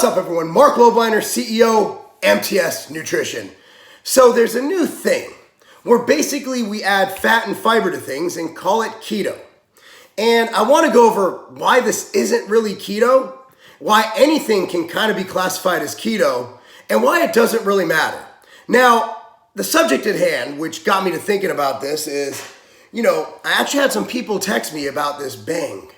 up, everyone? Marc Lobliner, CEO, MTS Nutrition. So there's a new thing where basically we add fat and fiber to things and call it keto. And I want to go over why this isn't really keto, why anything can kind of be classified as keto, and why it doesn't really matter. Now, the subject at hand, which got me to thinking about this is, I actually had some people text me about this Bang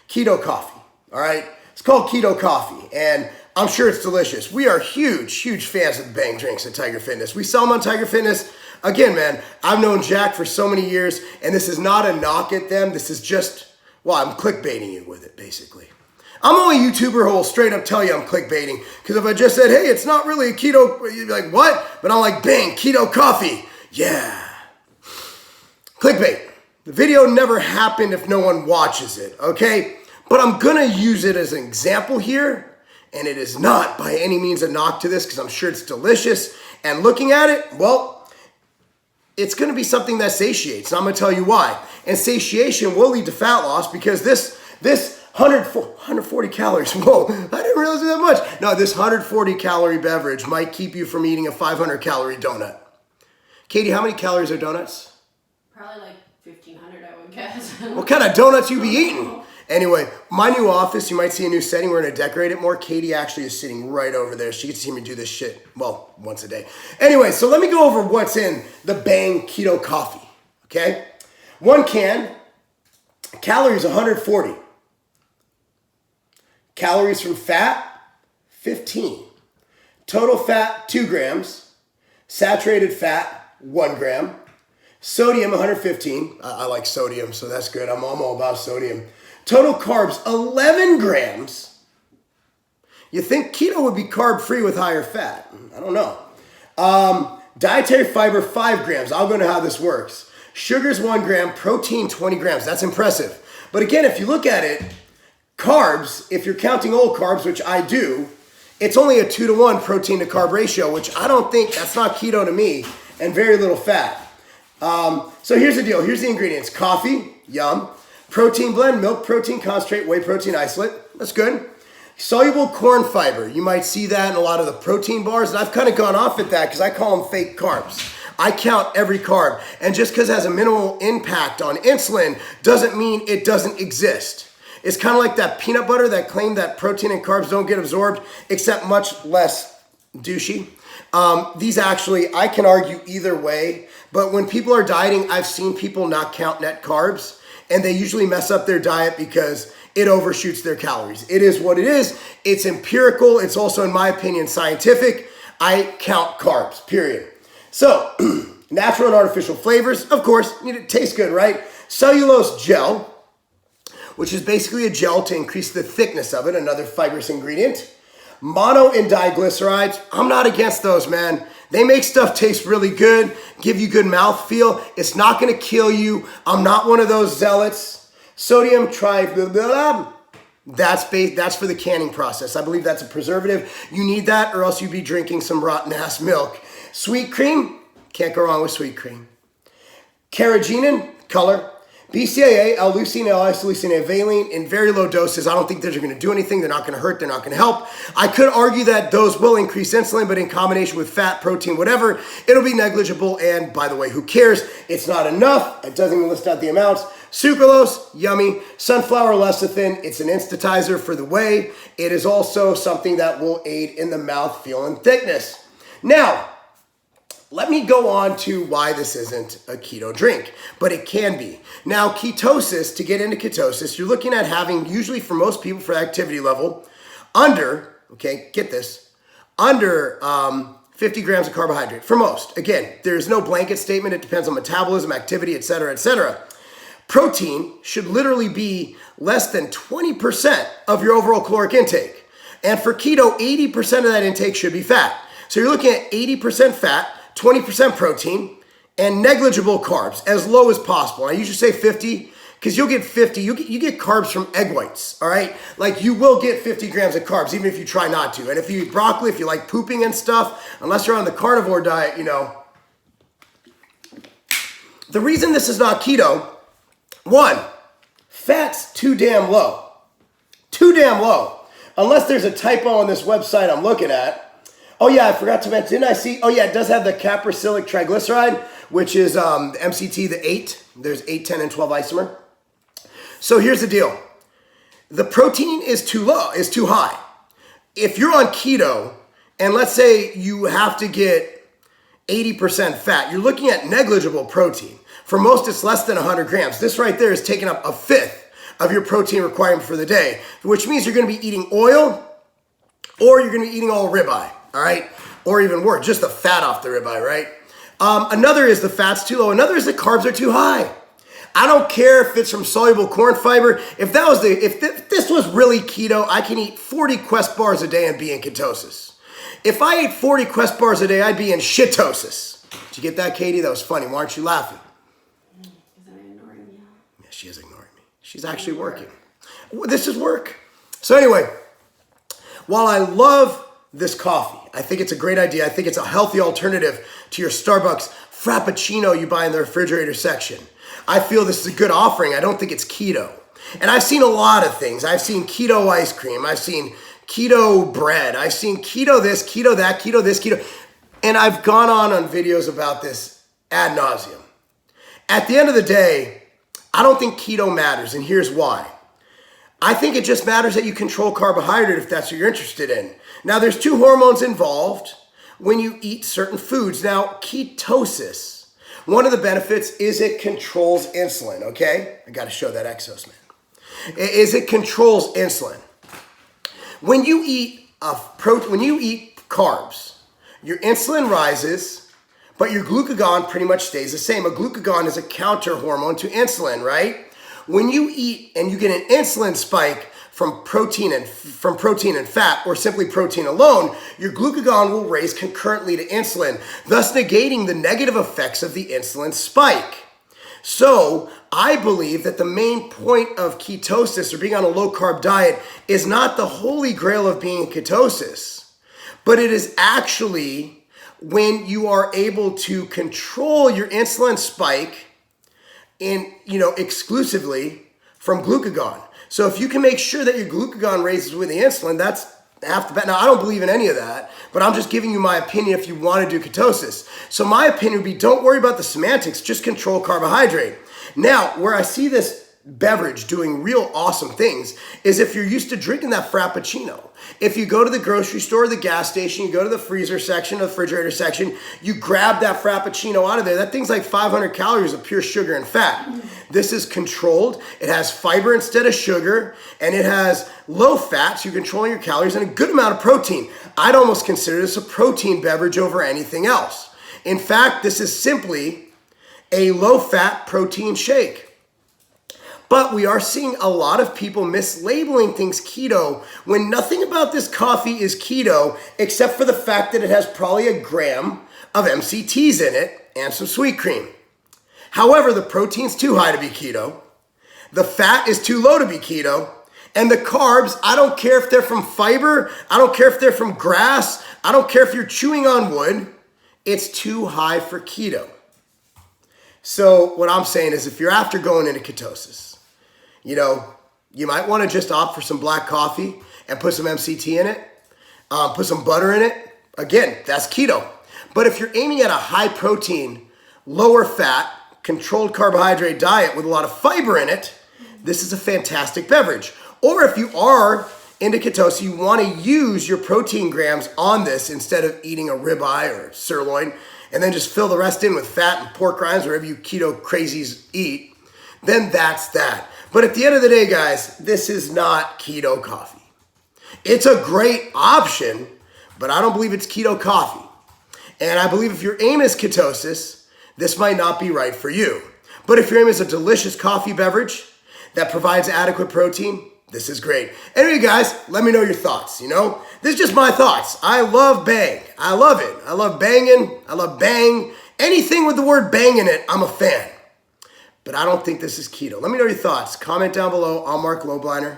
Keto Coffee, all right? It's called Keto Coffee, and I'm sure it's delicious. We are huge fans of the Bang drinks at Tiger Fitness. We sell them on Tiger Fitness. Again, man, I've known Jack for so many years, and this is not a knock at them. This is just, I'm clickbaiting you with it, basically. I'm the only YouTuber who will straight up tell you I'm clickbaiting, because if I just said, hey, it's not really a keto, you'd be like, what? But I'm like, Bang, Keto Coffee. Yeah. Clickbait. The video never happened if no one watches it, okay? But I'm gonna use it as an example here, and it is not by any means a knock to this, because I'm sure it's delicious. And looking at it, it's gonna be something that satiates, and I'm gonna tell you why. And satiation will lead to fat loss, because this 140 calories, whoa, I didn't realize it that much. No, this 140 calorie beverage might keep you from eating a 500 calorie donut. Katie, how many calories are donuts? Probably like 1,500, I would guess. What kind of donuts you be eating? Anyway, my new office, you might see a new setting. We're gonna decorate it more. Katie actually is sitting right over there. She gets to see me do this shit, once a day. Anyway, so let me go over what's in the Bang Keto Coffee, okay? 1 can, calories 140. Calories from fat, 15. Total fat, 2 grams. Saturated fat, 1 gram. Sodium, 115. I like sodium, so that's good. I'm all about sodium. Total carbs, 11 grams. You think keto would be carb-free with higher fat? I don't know. Dietary fiber, 5 grams. I'll go into how this works. Sugars, 1 gram. Protein, 20 grams. That's impressive. But again, if you look at it, carbs, if you're counting all carbs, which I do, it's only a 2-to-1 protein to carb ratio, which I don't think, that's not keto to me, and very little fat. So here's the deal. Here's the ingredients. Coffee, yum. Protein blend, milk protein concentrate, whey protein isolate. That's good. Soluble corn fiber. You might see that in a lot of the protein bars, and I've kind of gone off at that because I call them fake carbs. I count every carb, and just because it has a minimal impact on insulin doesn't mean it doesn't exist. It's kind of like that peanut butter that claimed that protein and carbs don't get absorbed, except much less douchey. These actually, I can argue either way, but when people are dieting, I've seen people not count net carbs, and they usually mess up their diet because it overshoots their calories. It is what it is. It's empirical. It's also, in my opinion, scientific. I count carbs, period. So, natural and artificial flavors, of course, it tastes good, right? Cellulose gel, which is basically a gel to increase the thickness of it, another fibrous ingredient. Mono and diglycerides, I'm not against those, man. They make stuff taste really good, give you good mouthfeel. It's not gonna kill you. I'm not one of those zealots. Sodium that's for the canning process. I believe that's a preservative. You need that or else you'd be drinking some rotten ass milk. Sweet cream, can't go wrong with sweet cream. Carrageenan, color. BCAA, L-leucine, L-isoleucine, and valine in very low doses. I don't think those are going to do anything. They're not going to hurt. They're not going to help. I could argue that those will increase insulin, but in combination with fat, protein, whatever, it'll be negligible. And by the way, who cares? It's not enough. It doesn't even list out the amounts. Sucralose, yummy. Sunflower lecithin, it's an instatizer for the whey. It is also something that will aid in the mouthfeel and thickness. Now, let me go on to why this isn't a keto drink, but it can be. Now, ketosis, to get into ketosis, you're looking at having, usually for most people for activity level, under 50 grams of carbohydrate, for most. Again, there's no blanket statement. It depends on metabolism, activity, et cetera, et cetera. Protein should literally be less than 20% of your overall caloric intake. And for keto, 80% of that intake should be fat. So you're looking at 80% fat, 20% protein, and negligible carbs, as low as possible. I usually say 50, because you'll get 50, you get carbs from egg whites, all right? Like you will get 50 grams of carbs, even if you try not to. And if you eat broccoli, if you like pooping and stuff, unless you're on the carnivore diet, The reason this is not keto, 1, fat's too damn low. Too damn low. unless there's a typo on this website I'm looking at. Oh yeah, I forgot to mention, didn't I see? Oh yeah, it does have the caprosilic triglyceride, which is the MCT, the 8. There's 8, 10, and 12 isomer. So here's the deal. The protein is too low, is too high. If you're on keto, and let's say you have to get 80% fat, you're looking at negligible protein. For most, it's less than 100 grams. This right there is taking up a fifth of your protein requirement for the day, which means you're gonna be eating oil, or you're gonna be eating all ribeye. All right, or even worse, just the fat off the ribeye, right? Another is the fat's too low. Another is the carbs are too high. I don't care if it's from soluble corn fiber. If this was really keto, I can eat 40 Quest bars a day and be in ketosis. If I ate 40 Quest bars a day, I'd be in shitosis. Did you get that, Katie? That was funny. Why aren't you laughing? Is I ignoring you? Yeah, she is ignoring me. She's actually working. This is work. So anyway, while I love this coffee, I think it's a great idea. I think it's a healthy alternative to your Starbucks Frappuccino you buy in the refrigerator section. I feel this is a good offering. I don't think it's keto. And I've seen a lot of things. I've seen keto ice cream. I've seen keto bread. I've seen keto this, keto that, keto this, keto. And I've gone on videos about this ad nauseum. At the end of the day, I don't think keto matters, and here's why. I think it just matters that you control carbohydrate if that's what you're interested in. Now, there's 2 hormones involved when you eat certain foods. Now, ketosis, one of the benefits is it controls insulin, okay? I got to show that Exos, man. It controls insulin. When you eat carbs, your insulin rises, but your glucagon pretty much stays the same. A glucagon is a counter hormone to insulin, right? When you eat and you get an insulin spike from protein and fat, or simply protein alone, your glucagon will raise concurrently to insulin, thus negating the negative effects of the insulin spike. So I believe that the main point of ketosis, or being on a low carb diet, is not the holy grail of being in ketosis, but it is actually when you are able to control your insulin spike exclusively from glucagon. So if you can make sure that your glucagon raises with the insulin, that's half the battle. Now, I don't believe in any of that, but I'm just giving you my opinion if you want to do ketosis. So my opinion would be, don't worry about the semantics, just control carbohydrate. Now, where I see this beverage doing real awesome things is if you're used to drinking that Frappuccino. If you go to the grocery store, the gas station, you go to the freezer section, the refrigerator section, you grab that Frappuccino out of there, that thing's like 500 calories of pure sugar and fat. This is controlled. It has fiber instead of sugar, and it has low fat, so you're controlling your calories, and a good amount of protein. I'd almost consider this a protein beverage over anything else. In fact, this is simply a low-fat protein shake. But we are seeing a lot of people mislabeling things keto when nothing about this coffee is keto except for the fact that it has probably a gram of MCTs in it and some sweet cream. However, the protein's too high to be keto, the fat is too low to be keto, and the carbs, I don't care if they're from fiber, I don't care if they're from grass, I don't care if you're chewing on wood, it's too high for keto. So what I'm saying is if you're after going into ketosis, you might want to just opt for some black coffee and put some MCT in it, put some butter in it. Again, that's keto. But if you're aiming at a high protein, lower fat, controlled carbohydrate diet with a lot of fiber in it, this is a fantastic beverage. Or if you are into ketosis, you want to use your protein grams on this instead of eating a ribeye or sirloin, and then just fill the rest in with fat and pork rinds, wherever you keto crazies eat, then that's that. But at the end of the day, guys, this is not keto coffee. It's a great option, but I don't believe it's keto coffee. And I believe if your aim is ketosis, this might not be right for you. But if your aim is a delicious coffee beverage that provides adequate protein, this is great. Anyway, guys, let me know your thoughts, This is just my thoughts. I love Bang. I love it. I love banging. I love bang. Anything with the word bang in it, I'm a fan. But I don't think this is keto. Let me know your thoughts. Comment down below. I'm Marc Lobliner.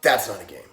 That's not a game.